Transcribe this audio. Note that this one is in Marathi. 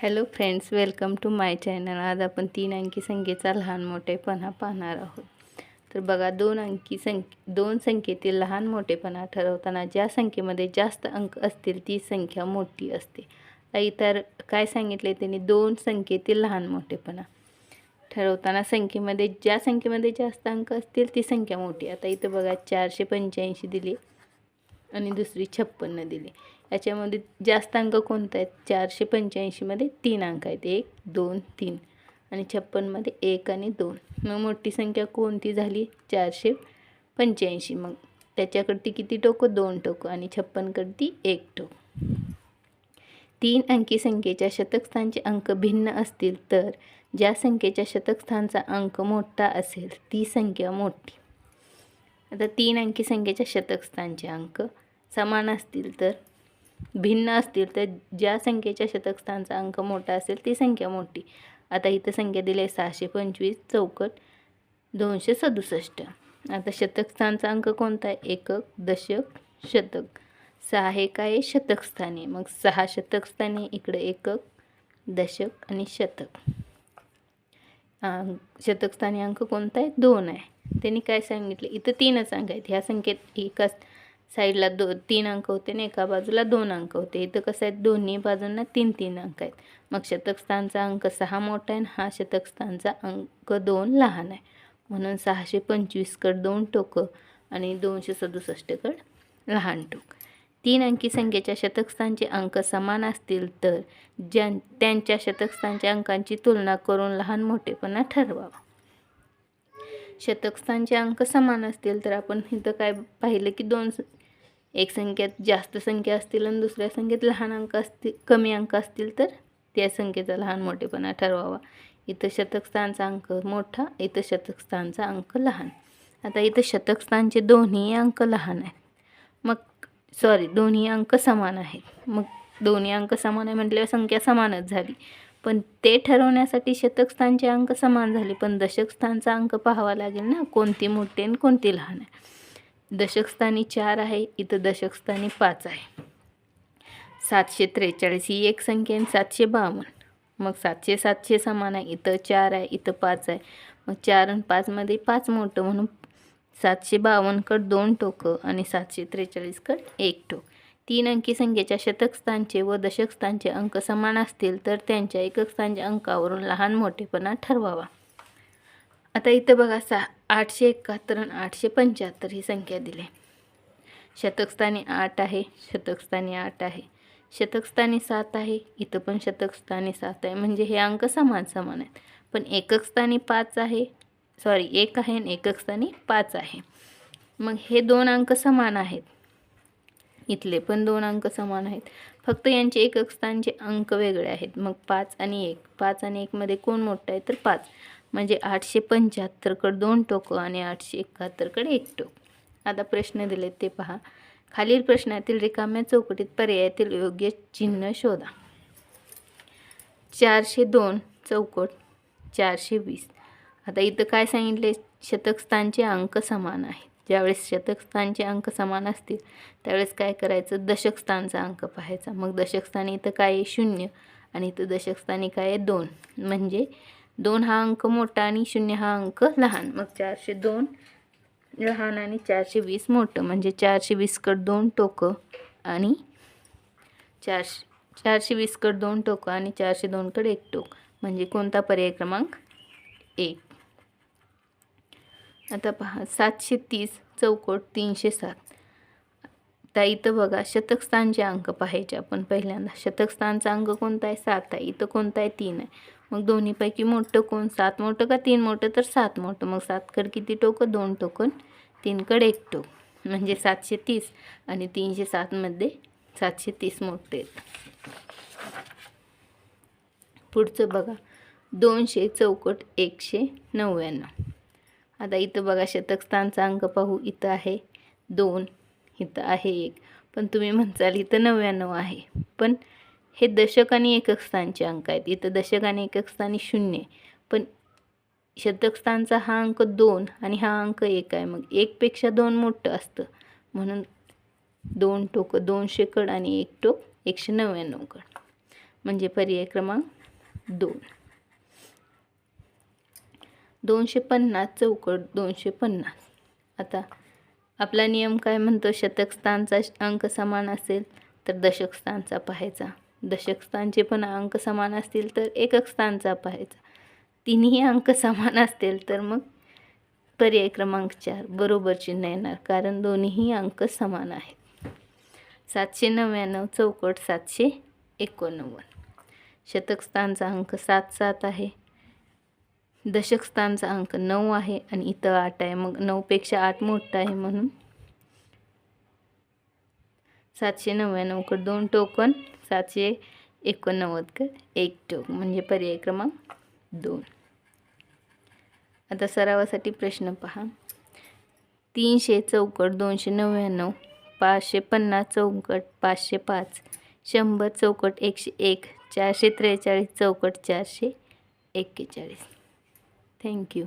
Hello friends, welcome to my channel. आज आपण 3 अंकी संख्येचा लहान मोठेपणा पाहणार आहोत. तर बघा, दोन संख्येतील लहान मोठेपणा ठरवताना ज्या संख्येमध्ये जास्त अंक असतील ती संख्या मोठी असते. इतर काय सांगितले त्यांनी, दोन संख्येतील लहान मोठेपणा ठरवताना ज्या संख्येमध्ये जास्त अंक असतील ती संख्या मोठी. आता इथं बघा, 485 दिली आणि दुसरी 56 दिली. याच्यामध्ये जास्त अंक कोणता आहेत? 485 मध्ये 3 अंक आहेत, 1 2 3, आणि 56 मध्ये 1 आणि 2. मग मोठी संख्या कोणती झाली? 485. मग त्याच्याकडती किती टोकं? 2 टोकं, आणि 56 कडती 1 टोक. 3 अंकी संख्येच्या शतकस्थानचे अंक भिन्न असतील तर ज्या संख्येच्या शतकस्थानचा अंक मोठा असेल ती संख्या मोठी. आता 3 अंकी संख्येच्या शतकस्थानचे अंक समान असतील तर, भिन्न असतील तर ज्या संख्येच्या शतकस्थानचा अंक मोठा असेल ती संख्या मोठी. आता इथं संख्या दिली आहे 625 चौकट 267. आता शतकस्थानचा अंक कोणता आहे? एकक, दशक, शतक. 6 हे काय आहे? शतकस्थानी. मग 6 शतकस्थानी, इकडे एकक, दशक आणि शतक. शतकस्थानी अंक कोणता आहे? 2 आहे. त्यांनी काय सांगितलं? इथं 3च अंक आहेत. ह्या संख्येत एका साईडला 3 अंक होते आणि एका बाजूला 2 अंक होते. इथं कसं आहे? दोन्ही बाजूंना 3 अंक आहेत. मग शतकस्थानचा अंक 6 मोठा आहे आणि हा शतकस्थानचा अंक 2 लहान आहे. म्हणून 625 कड 2 टोकं आणि 267 कड लहान टोक. 3 अंकी संख्येच्या शतकस्थानचे अंक समान असतील तर त्यांच्या शतकस्थानच्या अंकांची तुलना करून लहान मोठेपणा ठरवावा. शतकस्थानचे अंक समान असतील तर आपण इथं काय पाहिलं की एक संख्येत जास्त संख्या असतील आणि दुसऱ्या संख्येत लहान अंक असतील, कमी अंक असतील तर त्या संख्येचा लहान मोठेपणा ठरवावा. इथं शतकस्थानचा अंक मोठा, इथं शतकस्थानचा अंक लहान. आता इथं शतकस्थानचे दोन्ही अंक लहान आहेत. दोन्ही अंक समान आहेत. मग दोन्ही अंक समान आहे म्हटल्यावर संख्या समानच झाली. पण ते ठरवण्यासाठी शतकस्थानचे अंक समान झाले, पण दशकस्थानचा अंक पाहावा लागेल ना, कोणती मोठी आणि कोणती लहान आहे. दशकस्थानी 4 आहे, इथं दशकस्थानी 5 आहे. 743 ही एक संख्या आहे, 752. मग 700 समान आहे, इथं 4 आहे, इथं 5 आहे. मग 4 आणि 5 मध्ये 5 मोठं, म्हणून 752 कड 2 टोकं आणि 743 कड 1 टोक. 3 अंकी संख्येच्या शतकस्थानचे व दशकस्थानचे अंक समान असतील तर त्यांच्या एककस्थानच्या अंकावरून लहान मोठेपणा ठरवावा. आता इथं बघा, 871 आणि 875 ही संख्या दिली. शतकस्थानी 8 आहे, शतकस्थानी 8 आहे, शतकस्थानी 7 आहे, इथं पण शतकस्थानी 7 आहे. म्हणजे हे अंक समान आहेत. पण एककस्थानी 5 आहे, 1 आहे आणि एककस्थानी 5 आहे. मग हे 2 अंक समान आहेत. इथले पण 2 अंक समान आहेत, फक्त यांचे एककस्थानचे अंक वेगळे आहेत. मग 5 आणि 1, 5 आणि 1 मध्ये कोण मोठं आहे? तर 5. म्हणजे 875 कड 2 टोकं आणि 871 कड 1 टोक. आता प्रश्न दिले ते पहा. खालील प्रश्नातील रिकाम्या चौकटीत पर्यायातील योग्य चिन्ह शोधा. 402 चौकट 420. आता इथं काय सांगितले? शतकस्थानचे अंक समान आहेत. ज्यावेळेस शतकस्थानचे अंक समान असतील त्यावेळेस काय करायचं? दशकस्थानचा अंक पाहायचा. मग दशकस्थानी इथं काय आहे? 0, आणि इथं दशकस्थानी काय आहे? 2. म्हणजे 2 हा अंक मोठा आणि 0 हा अंक लहान. मग 402 लहान आणि 420 मोठं. म्हणजे 420 कड 2 टोकं आणि 420 कड 2 टोकं आणि 402 कड 1 टोक. म्हणजे कोणता पर्याय? क्रमांक 1. आता पहा, 730 चौकट 307. आता इथं बघा, शतकस्थानचे अंक पाहायचे आपण पहिल्यांदा. शतकस्थानचा अंक कोणता आहे? 7 आहे. इथं कोणता आहे? 3 आहे. मग दोन्हीपैकी मोठं कोण? 7 मोठं का 3 मोठं? तर 7 मोठं. मग 7 कड किती टोकं? 2 टोकन, 3 कड 1 टोक. म्हणजे 730 आणि 307 मध्ये 730 मोठे आहेत. पुढचं बघा, 200 चौकट 199. आता इथं बघा, शतकस्थानचा अंक पाहू. इथं आहे 2, इथं आहे 1. पण तुम्ही म्हणसाल इथं 99 आहे. पण हे दशक आणि एककस्थानचे अंक आहेत. इथं दशक आणि एककस्थानी 0, पण शतकस्थानचा हा अंक 2 आणि हा अंक 1 आहे. मग 1 पेक्षा 2 मोठं असतं, म्हणून 2 टोकं 200 कड आणि 1 टोक 199 कड. म्हणजे पर्याय क्रमांक 2. 250 चौकट 250. आता आपला नियम काय म्हणतो, शतक स्थानचा अंक समान असेल तर दशक स्थानचा पाहायचा, दशक स्थानचे पण अंक समान असतील तर एकक स्थानचा पाहायचा, तिन्ही अंक समान असतील तर मग पर्याय क्रमांक 4 बरोबर चिन्ह येणार, कारण दोन्ही अंक समान आहेत. 799 चौकट 789. शतक स्थानचा अंक 7 आहे, दशक स्थानचा अंक 9 आहे आणि इथं 8 आहे, मग 9 पेक्षा 8 मोठा आहे म्हणून 799 कडे 2 टोकन, 789 कडे 1 टोक, म्हणजे पर्याय क्रमांक 2. आता सरावासाठी प्रश्न पहा. 300 चौकट 299, 550 चौकट 505, 100 चौकट 101, 443 चौकट 441. थँक्यू.